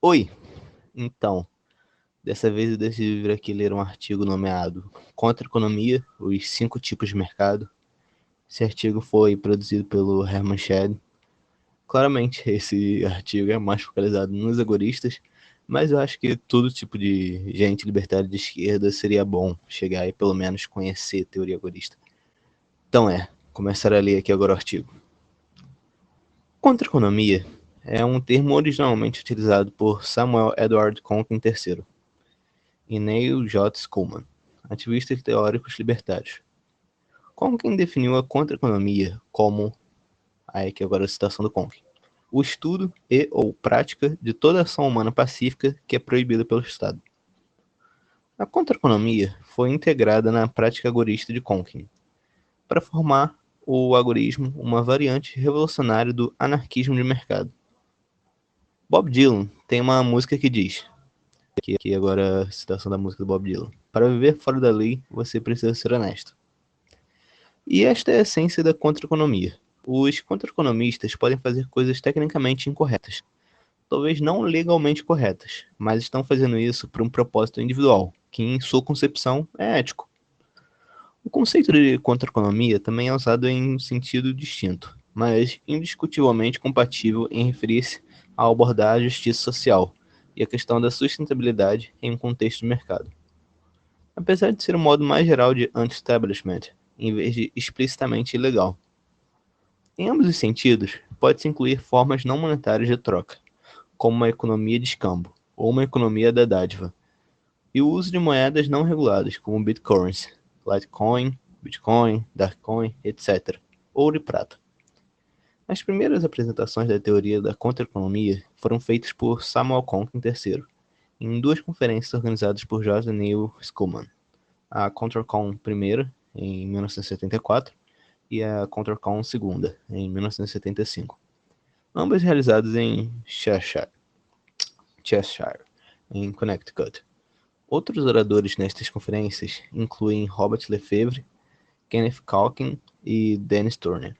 Oi, então, dessa vez eu decidi vir aqui ler um artigo nomeado Contra a Economia, os 5 tipos de mercado. Esse artigo foi produzido pelo Hermann Schedd. Claramente, esse artigo é mais focalizado nos agoristas, mas eu acho que todo tipo de gente libertária de esquerda seria bom chegar e pelo menos conhecer a teoria agorista. Então começar a ler aqui agora o artigo. Contra-economia é um termo originalmente utilizado por Samuel Edward Konkin III e Neil J. Schulman, ativistas e teóricos libertários. Konkin definiu a contra-economia como, aí aqui agora a citação do Konkin, o estudo e ou prática de toda ação humana pacífica que é proibida pelo Estado. A contra-economia foi integrada na prática agorista de Konkin, para formar o agorismo uma variante revolucionária do anarquismo de mercado. Bob Dylan tem uma música que diz, aqui agora a citação da música do Bob Dylan, para viver fora da lei, você precisa ser honesto. E esta é a essência da contra-economia. Os contra-economistas podem fazer coisas tecnicamente incorretas, talvez não legalmente corretas, mas estão fazendo isso por um propósito individual, que em sua concepção é ético. O conceito de contra-economia também é usado em um sentido distinto, mas indiscutivelmente compatível em referir-se ao abordar a justiça social e a questão da sustentabilidade em um contexto de mercado. Apesar de ser um modo mais geral de anti-establishment, em vez de explicitamente ilegal. Em ambos os sentidos, pode-se incluir formas não monetárias de troca, como uma economia de escambo ou uma economia da dádiva, e o uso de moedas não reguladas, como Bitcoins, Litecoin, Bitcoin, Darkcoin, etc., ouro e prata. As primeiras apresentações da teoria da contra-economia foram feitas por Samuel Konkin III, em 2 conferências organizadas por Joseph Neil Schulman, a ContraCon I, em 1974, e a ContraCon II, em 1975, ambas realizadas em Cheshire, em Connecticut. Outros oradores nestas conferências incluem Robert Lefebvre, Kenneth Calkin e Dennis Turner.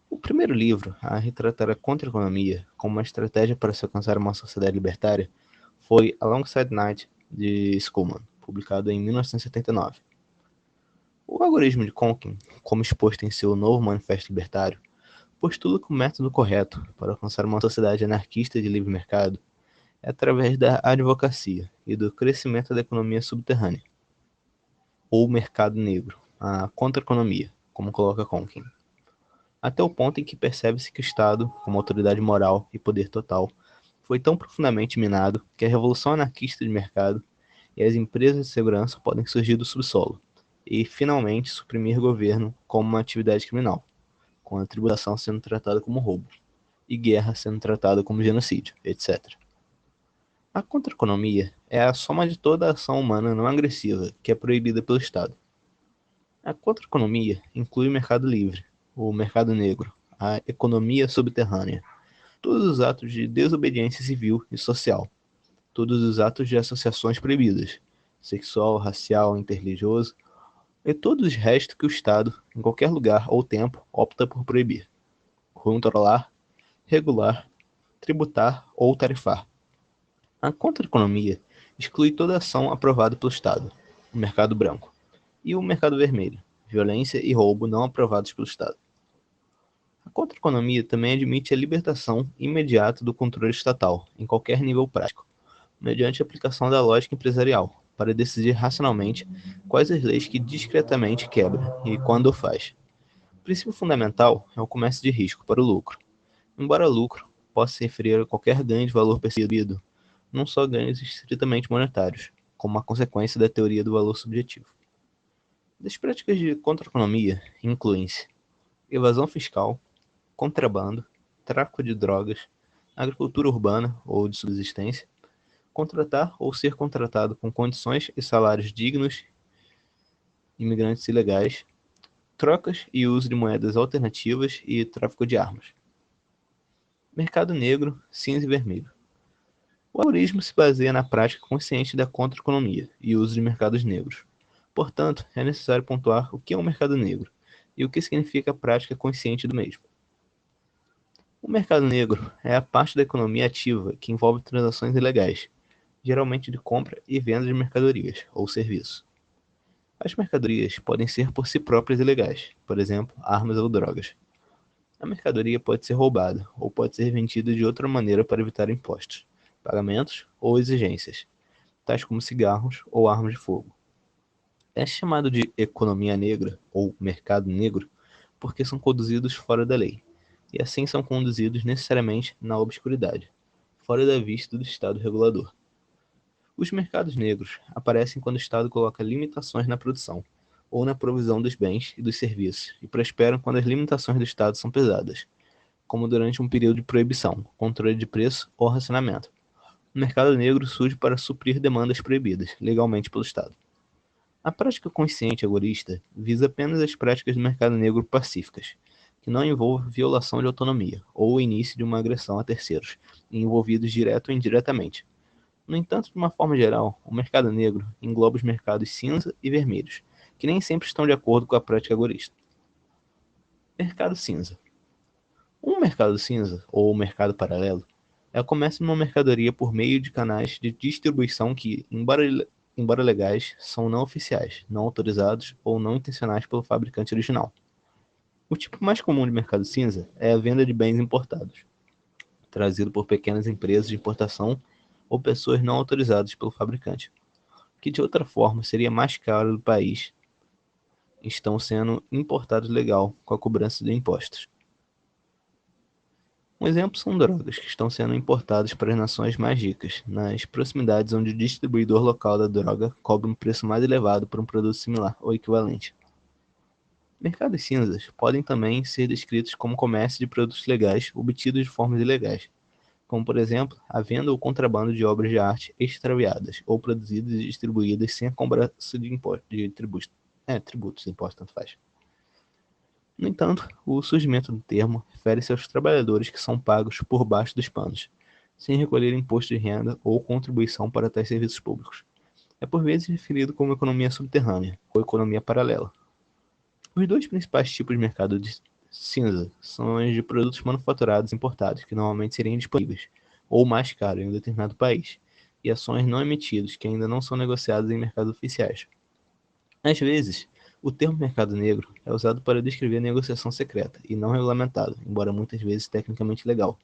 O primeiro livro a retratar a contra-economia como uma estratégia para se alcançar uma sociedade libertária foi Alongside Night, de Schulman, publicado em 1979. O algoritmo de Konkin, como exposto em seu novo Manifesto Libertário, postula que o método correto para alcançar uma sociedade anarquista de livre mercado é através da advocacia e do crescimento da economia subterrânea, ou mercado negro, a contra-economia, como coloca Konkin, até o ponto em que percebe-se que o Estado, como autoridade moral e poder total, foi tão profundamente minado que a revolução anarquista de mercado e as empresas de segurança podem surgir do subsolo e, finalmente, suprimir o governo como uma atividade criminal, com a tributação sendo tratada como roubo e guerra sendo tratada como genocídio, etc. A contra-economia é a soma de toda a ação humana não agressiva que é proibida pelo Estado. A contra-economia inclui o mercado livre, o mercado negro, a economia subterrânea, todos os atos de desobediência civil e social, todos os atos de associações proibidas, sexual, racial, interreligioso, e todos os restos que o Estado, em qualquer lugar ou tempo, opta por proibir, controlar, regular, tributar ou tarifar. A contra-economia exclui toda ação aprovada pelo Estado, o mercado branco, e o mercado vermelho, violência e roubo não aprovados pelo Estado. A contra-economia também admite a libertação imediata do controle estatal, em qualquer nível prático, mediante a aplicação da lógica empresarial, para decidir racionalmente quais as leis que discretamente quebra e quando o faz. O princípio fundamental é o comércio de risco para o lucro. Embora lucro possa se referir a qualquer ganho de valor percebido, não só ganhos estritamente monetários, como uma consequência da teoria do valor subjetivo. Das práticas de contra-economia incluem-se evasão fiscal, contrabando, tráfico de drogas, agricultura urbana ou de subsistência, contratar ou ser contratado com condições e salários dignos, imigrantes ilegais, trocas e uso de moedas alternativas e tráfico de armas. Mercado negro, cinza e vermelho. O algoritmo se baseia na prática consciente da contra-economia e uso de mercados negros. Portanto, é necessário pontuar o que é um mercado negro e o que significa a prática consciente do mesmo. O mercado negro é a parte da economia ativa que envolve transações ilegais, geralmente de compra e venda de mercadorias ou serviços. As mercadorias podem ser por si próprias ilegais, por exemplo, armas ou drogas. A mercadoria pode ser roubada ou pode ser vendida de outra maneira para evitar impostos, pagamentos ou exigências, tais como cigarros ou armas de fogo. É chamado de economia negra ou mercado negro porque são conduzidos fora da lei, e assim são conduzidos necessariamente na obscuridade, fora da vista do Estado regulador. Os mercados negros aparecem quando o Estado coloca limitações na produção ou na provisão dos bens e dos serviços e prosperam quando as limitações do Estado são pesadas, como durante um período de proibição, controle de preço ou racionamento. O mercado negro surge para suprir demandas proibidas legalmente pelo Estado. A prática consciente agorista visa apenas as práticas do mercado negro pacíficas, que não envolvem violação de autonomia ou o início de uma agressão a terceiros, envolvidos direto ou indiretamente. No entanto, de uma forma geral, o mercado negro engloba os mercados cinza e vermelhos, que nem sempre estão de acordo com a prática agorista. Mercado cinza. Um mercado cinza, ou mercado paralelo, é o comércio de uma mercadoria por meio de canais de distribuição que, embora legais, são não oficiais, não autorizados ou não intencionais pelo fabricante original. O tipo mais comum de mercado cinza é a venda de bens importados, trazido por pequenas empresas de importação ou pessoas não autorizadas pelo fabricante, que de outra forma seria mais caro do país, estão sendo importados legal com a cobrança de impostos. Um exemplo são drogas que estão sendo importadas para as nações mais ricas, nas proximidades onde o distribuidor local da droga cobra um preço mais elevado por um produto similar ou equivalente. Mercados cinzas podem também ser descritos como comércio de produtos legais obtidos de formas ilegais, como por exemplo a venda ou contrabando de obras de arte extraviadas ou produzidas e distribuídas sem a cobrança de tributos, impostos, tanto faz. No entanto, o surgimento do termo refere-se aos trabalhadores que são pagos por baixo dos panos, sem recolher imposto de renda ou contribuição para tais serviços públicos. É por vezes referido como economia subterrânea ou economia paralela. Os dois principais tipos de mercado de cinza são os de produtos manufaturados importados, que normalmente seriam disponíveis ou mais caros em um determinado país, e ações não emitidos que ainda não são negociadas em mercados oficiais. Às vezes, o termo mercado negro é usado para descrever a negociação secreta e não regulamentada, embora muitas vezes tecnicamente legal,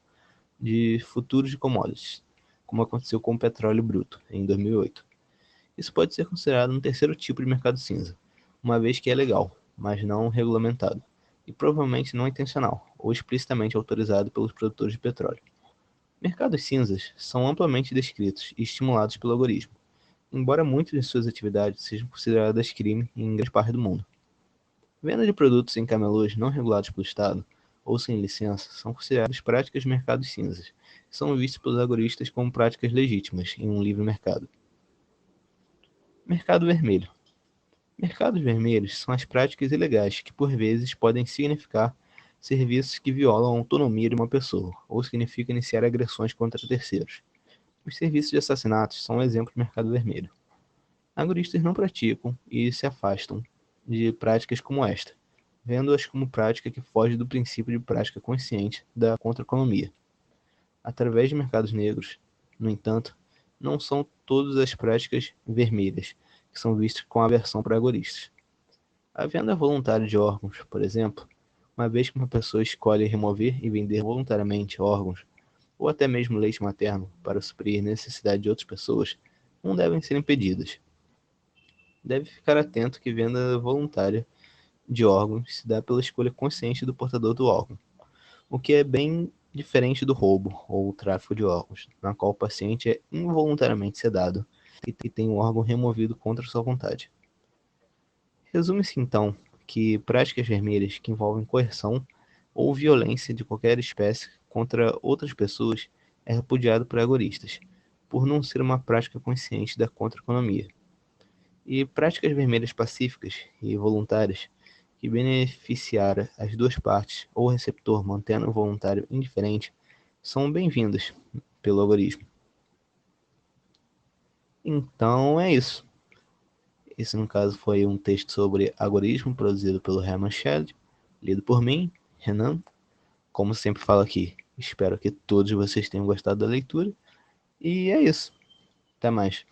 de futuros de commodities, como aconteceu com o petróleo bruto em 2008. Isso pode ser considerado um terceiro tipo de mercado cinza, uma vez que é legal, mas não regulamentado, e provavelmente não intencional ou explicitamente autorizado pelos produtores de petróleo. Mercados cinzas são amplamente descritos e estimulados pelo algoritmo, embora muitas de suas atividades sejam consideradas crime em grande parte do mundo. Venda de produtos em camelôs não regulados pelo Estado ou sem licença são consideradas práticas de mercados cinzas, que são vistas pelos algoristas como práticas legítimas em um livre mercado. Mercado vermelho. Mercados vermelhos são as práticas ilegais que, por vezes, podem significar serviços que violam a autonomia de uma pessoa ou significam iniciar agressões contra terceiros. Os serviços de assassinatos são um exemplo de mercado vermelho. Algoristas não praticam e se afastam de práticas como esta, vendo-as como prática que foge do princípio de prática consciente da contra-economia. Através de mercados negros, no entanto, não são todas as práticas vermelhas que são vistas com aversão para algoristas. A venda voluntária de órgãos, por exemplo, uma vez que uma pessoa escolhe remover e vender voluntariamente órgãos, ou até mesmo leite materno para suprir necessidade de outras pessoas, não devem ser impedidas. Deve ficar atento que venda voluntária de órgãos se dá pela escolha consciente do portador do órgão, o que é bem diferente do roubo ou tráfico de órgãos, na qual o paciente é involuntariamente sedado e tem o órgão removido contra sua vontade. Resume-se então que práticas vermelhas que envolvem coerção ou violência de qualquer espécie contra outras pessoas é repudiado por agoristas, por não ser uma prática consciente da contra-economia. E práticas vermelhas pacíficas e voluntárias que beneficiar as duas partes ou o receptor mantendo o voluntário indiferente são bem-vindas pelo algoritmo. Então é isso. Esse, no caso, foi um texto sobre algoritmo produzido pelo Herman Schell, lido por mim, Renan. Como sempre falo aqui, Espero que todos vocês tenham gostado da leitura. E é isso. Até mais.